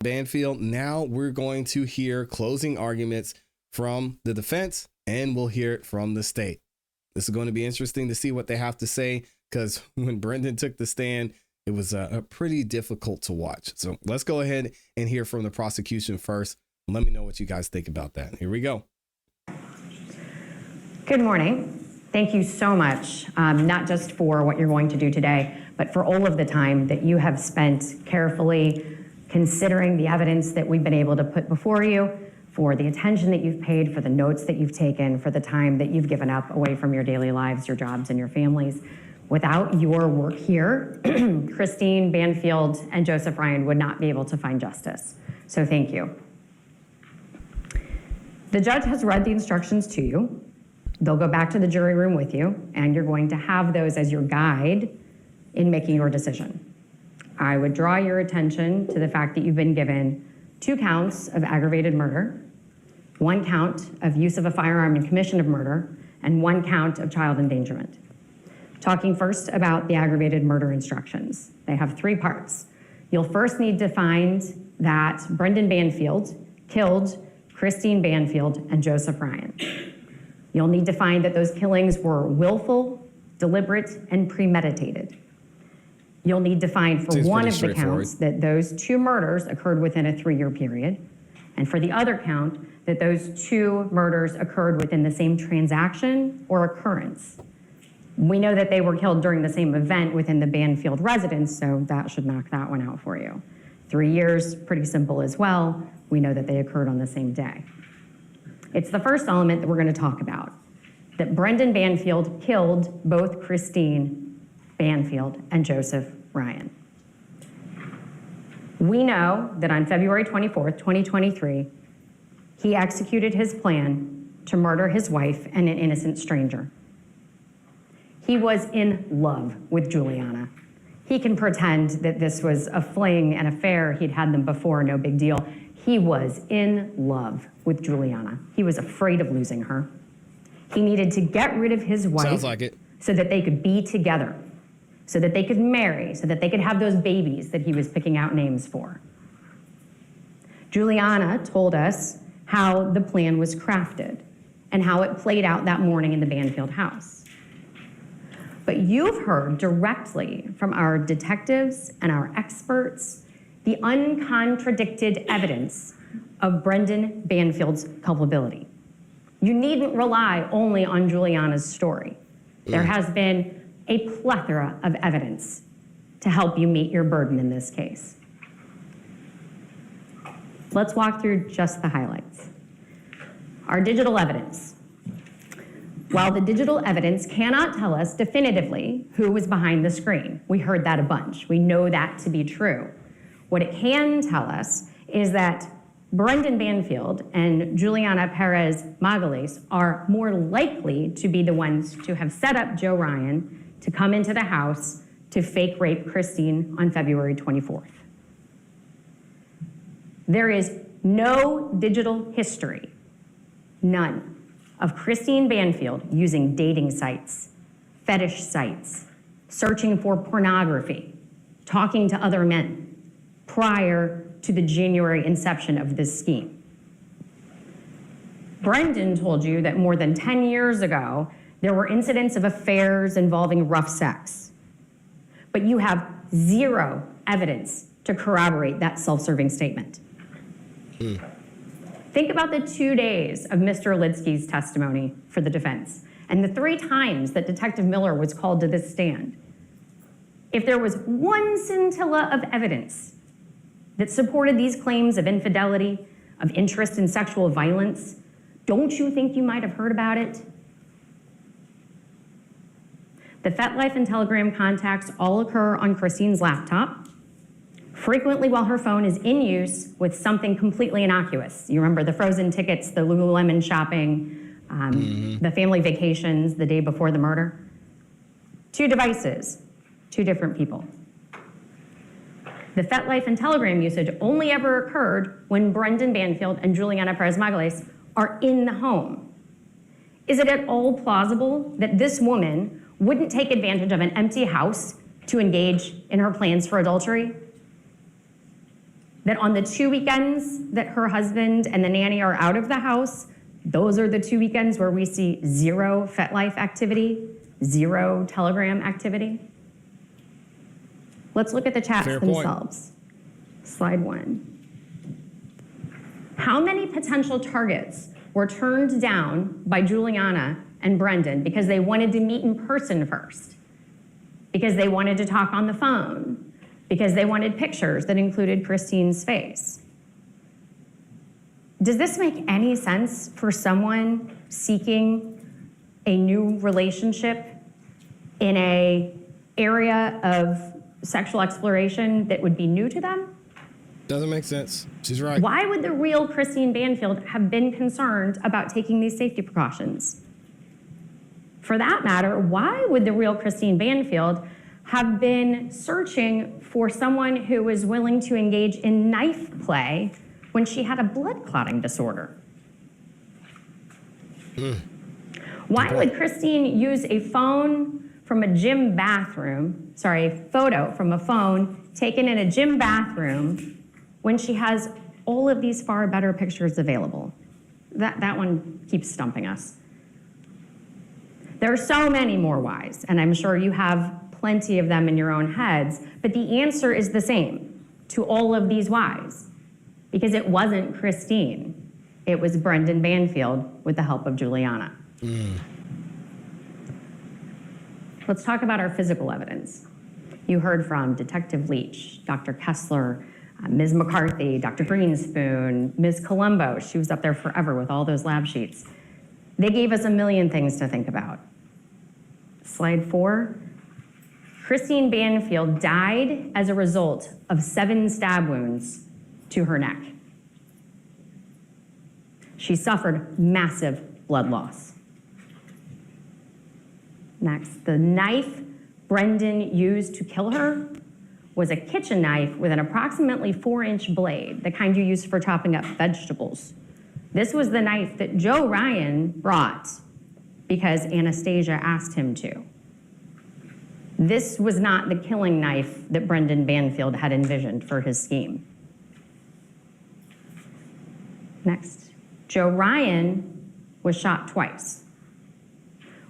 Banfield. Now we're going to hear closing arguments from the defense, and we'll hear it from the state. This is going to be interesting to see what they have to say, because when Brendan took the stand, it was pretty difficult to watch. So let's go ahead and hear from the prosecution first. Let me know what you guys think about that. Here we go. Good morning. Thank you so much, not just for what you're going to do today, but for all of the time that you have spent carefully considering the evidence that we've been able to put before you, for the attention that you've paid, for the notes that you've taken, for the time that you've given up away from your daily lives, your jobs, and your families. Without your work here, Christine Banfield and Joseph Ryan would not be able to find justice. So thank you. The judge has read the instructions to you. They'll go back to the jury room with you, and you're going to have those as your guide in making your decision. I would draw your attention to the fact that you've been given 2 counts of aggravated murder, 1 count of use of a firearm in commission of murder, and 1 count of child endangerment. Talking first about the aggravated murder instructions. They have 3 parts. You'll first need to find that Brendan Banfield killed Christine Banfield and Joseph Ryan. You'll need to find that those killings were willful, deliberate, and premeditated. You'll need to find for one of the counts that those 2 murders occurred within a 3-year period, and for the other count, that those 2 murders occurred within the same transaction or occurrence. We know that they were killed during the same event within the Banfield residence, so that should knock that one out for you. 3 years, pretty simple as well. We know that they occurred on the same day. It's the first element that we're going to talk about, that Brendan Banfield killed both Christine Banfield and Joseph Ryan. We know that on February 24th, 2023, he executed his plan to murder his wife and an innocent stranger. He was in love with Juliana. He can pretend that this was a fling, an affair, he'd had them before, no big deal. He was in love with Juliana. He was afraid of losing her. He needed to get rid of his wife. Sounds like it. So that they could be together, so that they could marry, so that they could have those babies that he was picking out names for. Juliana told us how the plan was crafted and how it played out that morning in the Banfield house. But you've heard directly from our detectives and our experts the uncontradicted evidence of Brendan Banfield's culpability. You needn't rely only on Juliana's story. There has been a plethora of evidence to help you meet your burden in this case. Let's walk through just the highlights. Our digital evidence. While the digital evidence cannot tell us definitively who was behind the screen, we heard that a bunch. We know that to be true. What it can tell us is that Brendan Banfield and Juliana Perez Magalhães are more likely to be the ones to have set up Joe Ryan to come into the house to fake rape Christine on February 24th. There is no digital history, none, of Christine Banfield using dating sites, fetish sites, searching for pornography, talking to other men prior to the January inception of this scheme. Brendan told you that more than 10 years ago, there were incidents of affairs involving rough sex. But you have 0 evidence to corroborate that self-serving statement. Think about the 2 days of Mr. Litsky's testimony for the defense and the 3 times that Detective Miller was called to this stand. If there was one scintilla of evidence that supported these claims of infidelity, of interest in sexual violence, don't you think you might have heard about it? The FetLife and Telegram contacts all occur on Christine's laptop, frequently while her phone is in use with something completely innocuous. You remember the frozen tickets, the Lululemon shopping, the family vacations the day before the murder? 2 devices, 2 different people. The FetLife and Telegram usage only ever occurred when Brendan Banfield and Juliana Perez Magalhães are in the home. Is it at all plausible that this woman wouldn't take advantage of an empty house to engage in her plans for adultery? that on the 2 weekends that her husband and the nanny are out of the house, those are the 2 weekends where we see 0 FetLife activity, 0 Telegram activity? Let's look at the chats themselves. Slide 1. How many potential targets were turned down by Juliana and Brendan because they wanted to meet in person first, because they wanted to talk on the phone, because they wanted pictures that included Christine's face? Does this make any sense for someone seeking a new relationship in an area of sexual exploration that would be new to them? Doesn't make sense. She's right. Why would the real Christine Banfield have been concerned about taking these safety precautions? For that matter, why would the real Christine Banfield have been searching for someone who was willing to engage in knife play when she had a blood clotting disorder? Why would Christine use a phone from a gym bathroom, a photo from a phone taken in a gym bathroom when she has all of these far better pictures available? That one keeps stumping us. There are so many more whys, and I'm sure you have plenty of them in your own heads, but the answer is the same to all of these whys, because it wasn't Christine. It was Brendan Banfield with the help of Juliana. Let's talk about our physical evidence. You heard from Detective Leach, Dr. Kessler, Ms. McCarthy, Dr. Greenspoon, Ms. Colombo. She was up there forever with all those lab sheets. They gave us a million things to think about. Slide 4. Christine Banfield died as a result of 7 stab wounds to her neck. She suffered massive blood loss. Next, the knife Brendan used to kill her was a kitchen knife with an approximately 4-inch blade, the kind you use for chopping up vegetables. This was the knife that Joe Ryan brought because Anastasia asked him to. This was not the killing knife that Brendan Banfield had envisioned for his scheme. Next, Joe Ryan was shot twice.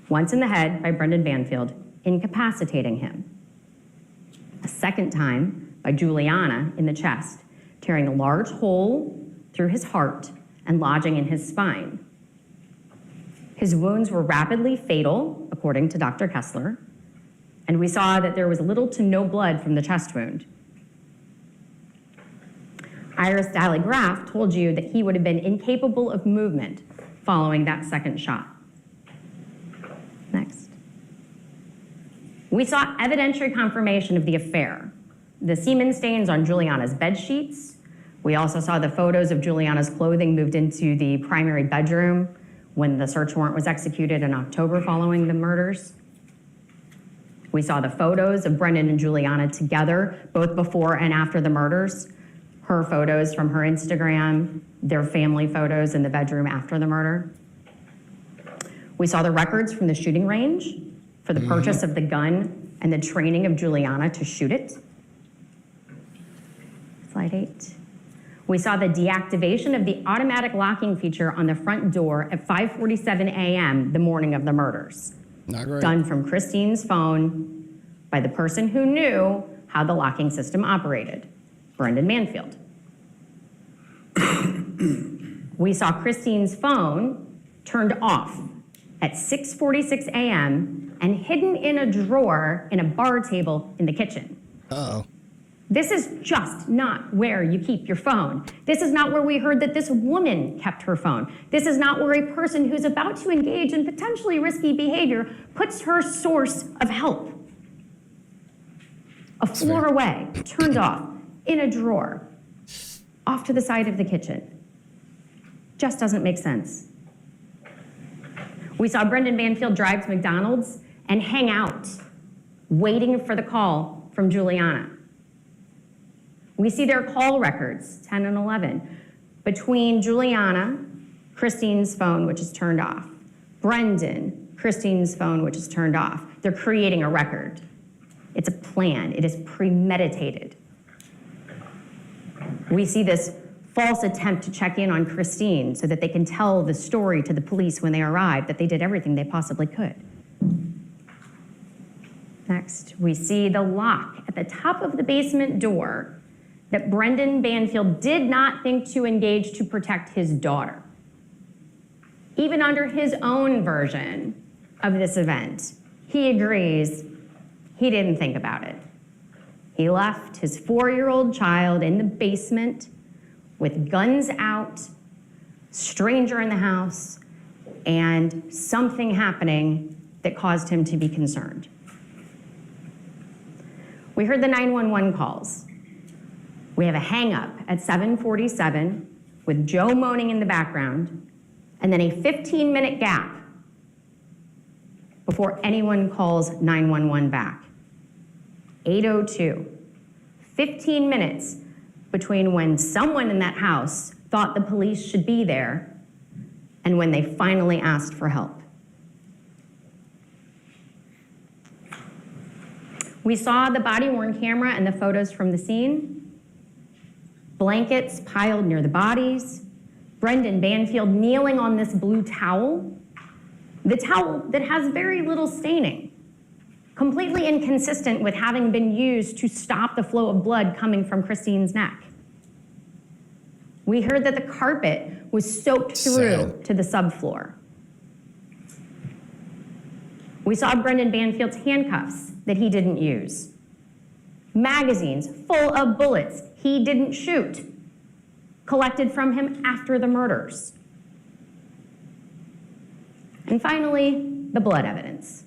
Once in the head by Brendan Banfield, incapacitating him. A second time by Juliana in the chest, tearing a large hole through his heart and lodging in his spine. His wounds were rapidly fatal, according to Dr. Kessler, and we saw that there was little to no blood from the chest wound. Iris Daly-Graf told you that he would have been incapable of movement following that second shot. Next. We saw evidentiary confirmation of the affair. The semen stains on Juliana's bed sheets. We also saw the photos of Juliana's clothing moved into the primary bedroom when the search warrant was executed in October following the murders. We saw the photos of Brendan and Juliana together, both before and after the murders. Her photos from her Instagram, their family photos in the bedroom after the murder. We saw the records from the shooting range for the purchase of the gun and the training of Juliana to shoot it. Slide 8. We saw the deactivation of the automatic locking feature on the front door at 5:47 a.m. the morning of the murders. Not great. Done from Christine's phone by the person who knew how the locking system operated, Brendan Banfield. We saw Christine's phone turned off at 6:46 a.m. and hidden in a drawer in a bar table in the kitchen. Uh-oh. This is just not where you keep your phone. This is not where we heard that this woman kept her phone. This is not where a person who's about to engage in potentially risky behavior puts her source of help. A floor away, turned off, in a drawer, off to the side of the kitchen. Just doesn't make sense. We saw Brendan Banfield drive to McDonald's and hang out, waiting for the call from Juliana. We see their call records, 10 and 11, between Juliana, Christine's phone, which is turned off, Brendan, Christine's phone, which is turned off. They're creating a record. It's a plan. It is premeditated. We see this false attempt to check in on Christine so that they can tell the story to the police when they arrive, that they did everything they possibly could. Next, we see the lock at the top of the basement door that Brendan Banfield did not think to engage to protect his daughter. Even under his own version of this event, he agrees he didn't think about it. He left his 4-year-old child in the basement with guns out, stranger in the house, and something happening that caused him to be concerned. We heard the 911 calls. We have a hang up at 7:47 with Joe moaning in the background, and then a 15-minute gap before anyone calls 911 back. 8:02, 15 minutes between when someone in that house thought the police should be there and when they finally asked for help. We saw the body-worn camera and the photos from the scene. Blankets piled near the bodies. Brendan Banfield kneeling on this blue towel. The towel that has very little staining. Completely inconsistent with having been used to stop the flow of blood coming from Christine's neck. We heard that the carpet was soaked through to the subfloor. We saw Brendan Banfield's handcuffs that he didn't use. Magazines full of bullets he didn't shoot, collected from him after the murders. And finally, the blood evidence.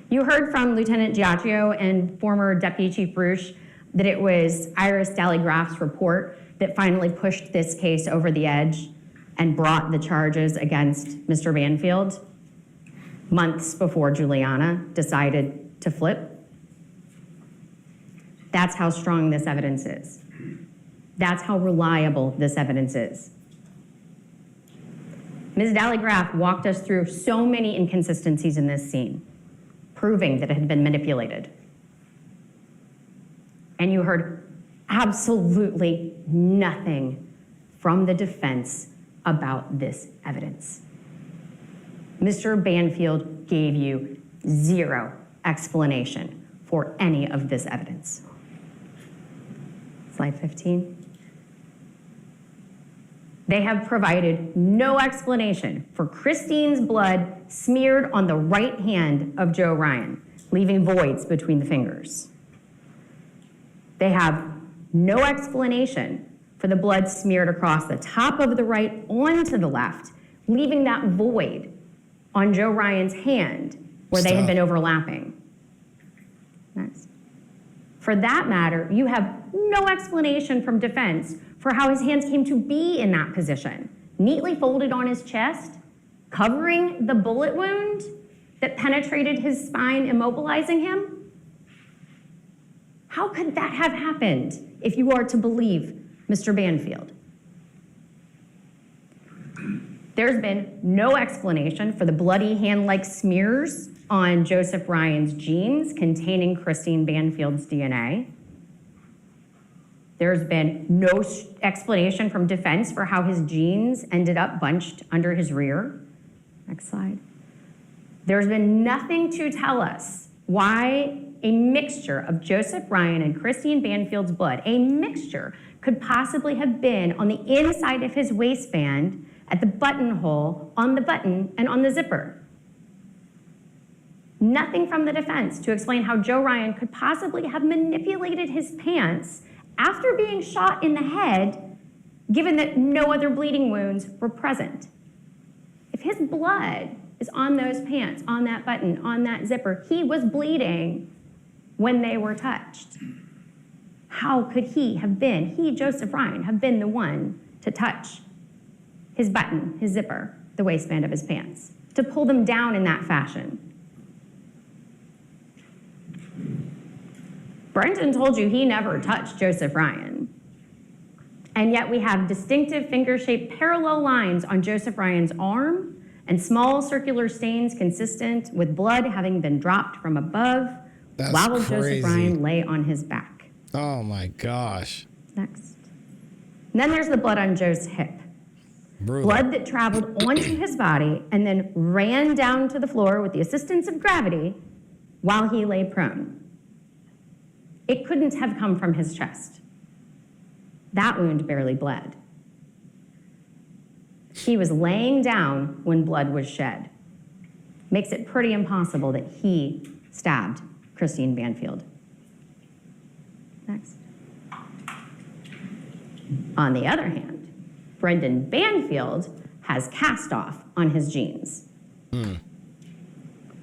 You heard from Lieutenant Giacchio and former Deputy Chief Bruce that it was Iris Dallygraff's report that finally pushed this case over the edge and brought the charges against Mr. Banfield months before Juliana decided to flip. That's how strong this evidence is. That's how reliable this evidence is. Ms. Dallygraff walked us through so many inconsistencies in this scene, proving that it had been manipulated. And you heard absolutely nothing from the defense about this evidence. Mr. Banfield gave you zero explanation for any of this evidence. Slide 15. They have provided no explanation for Christine's blood smeared on the right hand of Joe Ryan, leaving voids between the fingers. They have no explanation for the blood smeared across the top of the right onto the left, leaving that void on Joe Ryan's hand where they had been overlapping. Next. For that matter, you have no explanation from defense for how his hands came to be in that position, neatly folded on his chest, covering the bullet wound that penetrated his spine, immobilizing him. How could that have happened if you are to believe Mr. Banfield? There's been no explanation for the bloody hand-like smears on Joseph Ryan's jeans containing Christine Banfield's DNA. There's been no explanation from defense for how his jeans ended up bunched under his rear. Next slide. There's been nothing to tell us why a mixture of Joseph Ryan and Christine Banfield's blood, a mixture, could possibly have been on the inside of his waistband at the buttonhole, on the button, and on the zipper. Nothing from the defense to explain how Joe Ryan could possibly have manipulated his pants after being shot in the head, given that no other bleeding wounds were present. If his blood is on those pants, on that button, on that zipper, he was bleeding when they were touched. How could he, Joseph Ryan, have been the one to touch his button, his zipper, the waistband of his pants, to pull them down in that fashion? Brendan told you he never touched Joseph Ryan. And yet we have distinctive finger-shaped parallel lines on Joseph Ryan's arm and small circular stains consistent with blood having been dropped from above while Joseph Ryan lay on his back. Oh my gosh. Next. And then there's the blood on Joe's hip. Brutal. Blood that traveled onto his body and then ran down to the floor with the assistance of gravity while he lay prone. It couldn't have come from his chest. That wound barely bled. He was laying down when blood was shed. Makes it pretty impossible that he stabbed Christine Banfield. Next. On the other hand, Brendan Banfield has cast off on his jeans.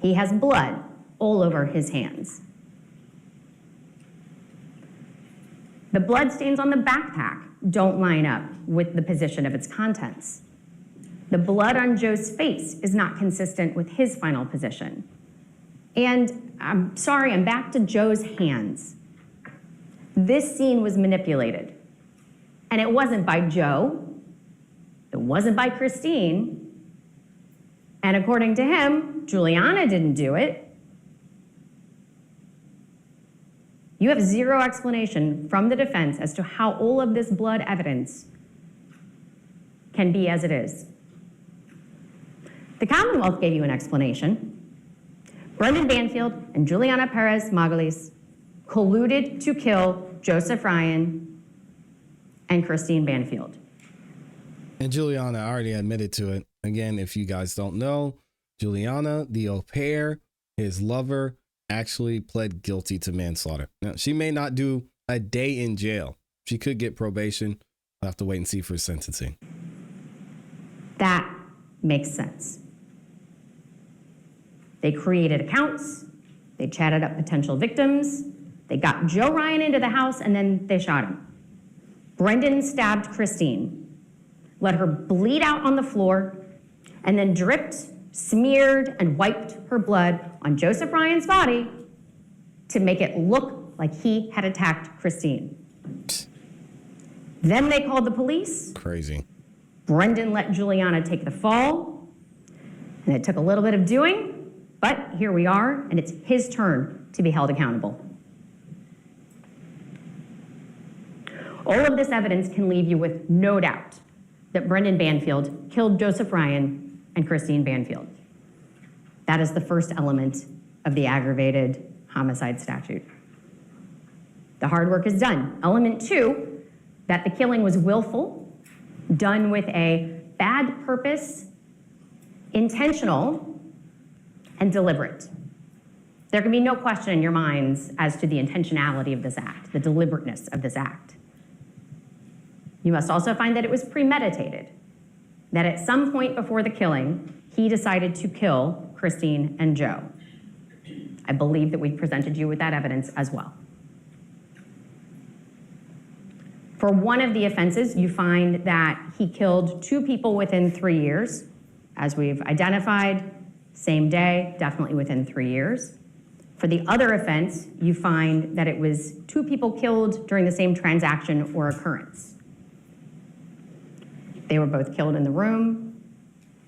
He has blood all over his hands. The blood stains on the backpack don't line up with the position of its contents. The blood on Joe's face is not consistent with his final position. And I'm sorry, I'm back to Joe's hands. This scene was manipulated. And it wasn't by Joe. It wasn't by Christine. And according to him, Juliana didn't do it. You have zero explanation from the defense as to how all of this blood evidence can be as it is. The Commonwealth gave you an explanation. Brendan Banfield and Juliana Perez Magalis colluded to kill Joseph Ryan and Christine Banfield. And Juliana already admitted to it. Again, if you guys don't know, Juliana, the au pair, his lover, actually pled guilty to manslaughter. Now, she may not do a day in jail. She could get probation. I'll have to wait and see for sentencing. That makes sense. They created accounts. They chatted up potential victims. They got Joe Ryan into the house, and then they shot him. Brendan stabbed Christine, let her bleed out on the floor, and then dripped, smeared, and wiped her blood on Joseph Ryan's body to make it look like he had attacked Christine. Then they called the police. Crazy. Brendan let Juliana take the fall, and it took a little bit of doing, but here we are, and it's his turn to be held accountable. All of this evidence can leave you with no doubt that Brendan Banfield killed Joseph Ryan and Christine Banfield. That is the first element of the aggravated homicide statute. The hard work is done. Element 2, that the killing was willful, done with a bad purpose, intentional, and deliberate. There can be no question in your minds as to the intentionality of this act, the deliberateness of this act. You must also find that it was premeditated, that at some point before the killing, he decided to kill Christine and Joe. I believe that we've presented you with that evidence as well. For one of the offenses, you find that he killed 2 people within 3 years. As we've identified, same day, definitely within 3 years. For the other offense, you find that it was 2 people killed during the same transaction or occurrence. They were both killed in the room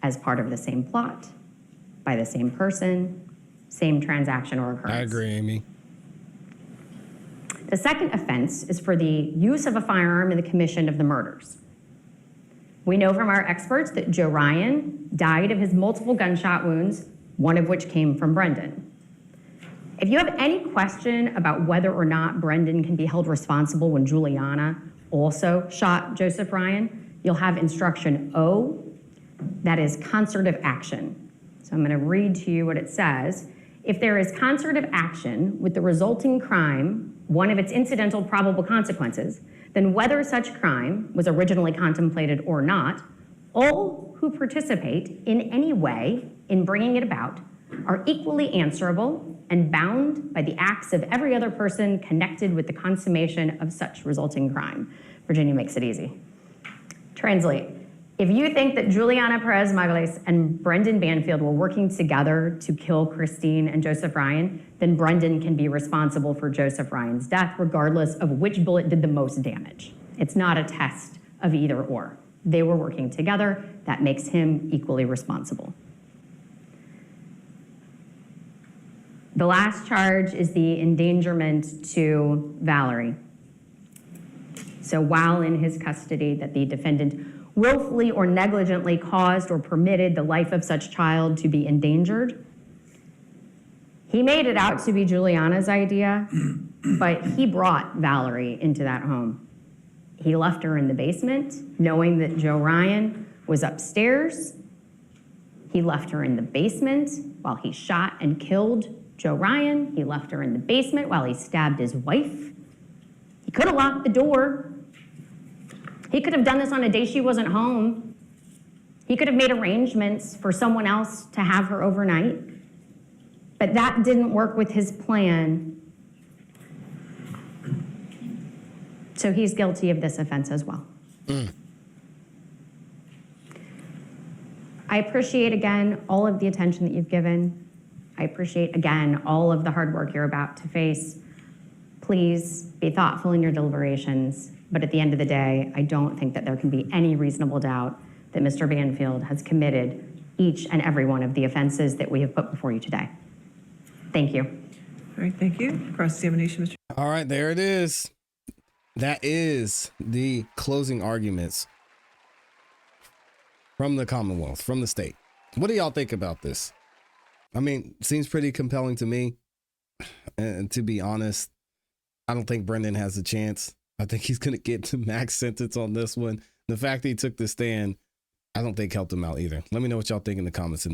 as part of the same plot, by the same person, same transaction or occurrence. I agree, Amy. The second offense is for the use of a firearm in the commission of the murders. We know from our experts that Joe Ryan died of his multiple gunshot wounds, one of which came from Brendan. If you have any question about whether or not Brendan can be held responsible when Juliana also shot Joseph Ryan, you'll have instruction O, that is concert of action. So I'm going to read to you what it says. If there is concert of action with the resulting crime, one of its incidental probable consequences, then whether such crime was originally contemplated or not, all who participate in any way in bringing it about are equally answerable and bound by the acts of every other person connected with the consummation of such resulting crime. Virginia makes it easy. Translate. If you think that Juliana Perez Magalis and Brendan Banfield were working together to kill Christine and Joseph Ryan, then Brendan can be responsible for Joseph Ryan's death, regardless of which bullet did the most damage. It's not a test of either or. They were working together. That makes him equally responsible. The last charge is the endangerment to Valerie. So while in his custody, that the defendant willfully or negligently caused or permitted the life of such child to be endangered. He made it out to be Juliana's idea, but he brought Valerie into that home. He left her in the basement, knowing that Joe Ryan was upstairs. He left her in the basement while he shot and killed Joe Ryan. He left her in the basement while he stabbed his wife. He could have locked the door. He could have done this on a day she wasn't home. He could have made arrangements for someone else to have her overnight. But that didn't work with his plan. So he's guilty of this offense as well. I appreciate, again, all of the attention that you've given. I appreciate, again, all of the hard work you're about to face. Please be thoughtful in your deliberations. But at the end of the day, I don't think that there can be any reasonable doubt that Mr. Banfield has committed each and every one of the offenses that we have put before you today. Thank you. All right, thank you. Cross-examination, Mr. All right, there it is. That is the closing arguments from the Commonwealth, from the state. What do y'all think about this? I mean, seems pretty compelling to me. And to be honest, I don't think Brendan has a chance. I think he's going to get the max sentence on this one. The fact that he took the stand, I don't think helped him out either. Let me know what y'all think in the comments.